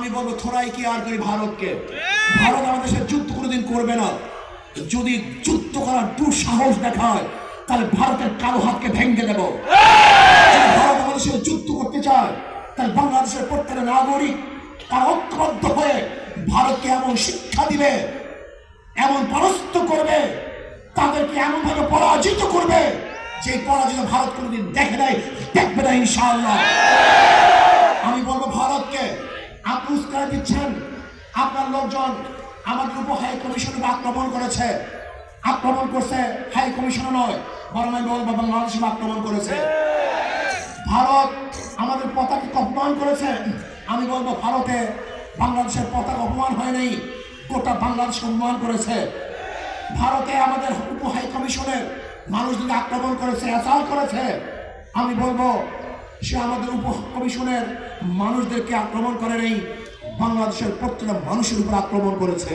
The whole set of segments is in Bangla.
আমি বলবো থোড়াই কি আর করি ভারতকে। ভারত আমাদের সাথে যুদ্ধ কোনোদিন করবে না। যদি যুদ্ধ করার দুঃসাহস দেখায় তাহলে ভারতের কালো হাতকে ভেঙে দেব। যদি ভারত আমাদের সাথে যুদ্ধ করতে চায় তাহলে বাংলাদেশের প্রত্যেকটা নাগরিক তার ঐক্যবদ্ধ হয়ে ভারতকে এমন শিক্ষা দিবে, এমন পরাস্ত করবে, তাদেরকে এমন ভাবে পরাজিত করবে যে পরাজিত ভারত কোনোদিন দেখে নাই, দেখবে না ইনশাআল্লাহ। আমি বলবো ভারতকে, আপনি উস্কানি দিচ্ছেন, আপনার লোকজন আমাদের উপ হাই কমিশনকে আক্রমণ করেছে, আক্রমণ করছে হাই কমিশন নয়, বরং আমি বলবো বাংলাদেশে আক্রমণ করেছে। ভারত আমাদের পতাকা অপমান করেছে, আমি বলবো ভারতে বাংলাদেশের পতাকা অপমান হয় নাই, গোটা বাংলাদেশ অপমান করেছে। ভারতে আমাদের উপ হাই কমিশনের মানুষদের আক্রমণ করেছে, অ্যাসাল্ট করেছে, আমি বলবো সে আমাদের উপ কমিশনের মানুষদেরকে আক্রমণ করে নেই, বাংলাদেশের প্রত্যেকটা মানুষের উপর আক্রমণ করেছে,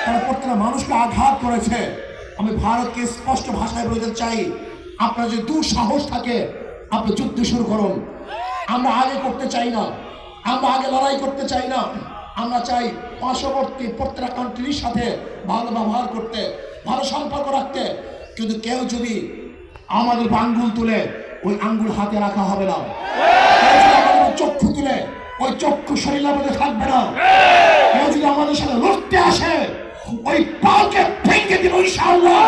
তারা প্রত্যেকটা মানুষকে আঘাত করেছে। আমি ভারতকে স্পষ্ট ভাষায় বলতে চাই, আপনার যে দুঃসাহস থাকে আপনি যুদ্ধ শুরু করুন। আমরা আগে করতে চাই না, আমরা আগে লড়াই করতে চাই না, আমরা চাই পার্শ্ববর্তী প্রত্যেকটা কান্ট্রির সাথে ভালো ব্যবহার করতে, ভালো সম্পর্ক রাখতে। কিন্তু কেউ যদি আমাদের আঙ্গুল তুলে ওই আঙ্গুল হাতে রাখা হবে না, কেউ যদি আমাদের চক্ষু তুলে ওই চক্ষু শরীরের মধ্যে থাকবে না, কেউ যদি আমাদের সাথে লড়তে আসে ওই পাকে ভেঙে দিব ইনশাআল্লাহ।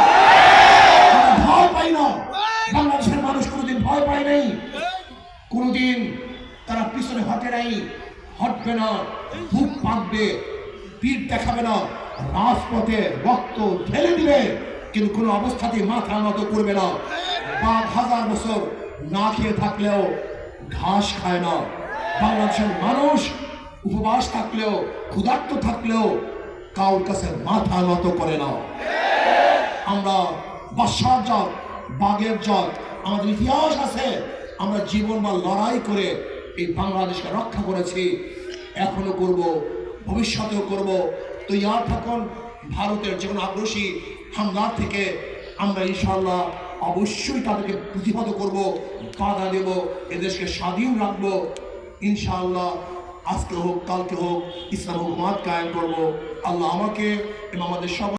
আমরা ভয় পাই না, বাংলাদেশের মানুষ কোনোদিন ভয় পায় নাই, কোনোদিন তারা পিছনে হটে নাই, হটবে না, বুক পাকবে, পিঠ দেখাবে না, রাজপথে রক্ত ঢেলে দিবে, কিন্তু কোনো অবস্থাতেই মাথা নত করবে না। ৫,০০০ বছর না খেয়ে থাকলেও ঘাস খায় না। বাংলাদেশের মানুষ উপবাস থাকলেও, ক্ষুধার্ত থাকলেও কাউর কাছে মাথা নত করে না। আমরা বাদশার জাত, বাঘের জাত, আমাদের ইতিহাস আছে, আমরা জীবন বা লড়াই করে এই বাংলাদেশকে রক্ষা করেছি, এখনো করব, ভবিষ্যতেও করব। তৈয়ার থাকুন, ভারতের যে কোনো আগ্রাসী হামলা থেকে আমরা ইনশাআল্লাহ অবশ্যই তাদেরকে প্রতিহত করব, বাধা দেব, এদেশকে স্বাধীন রাখবো ইনশাআল্লাহ। আজকে হোক কালকে হোক ইসলাম হুকুমাত কায়েম করব। আল্লাহ আমাকে এবং আমাদের সব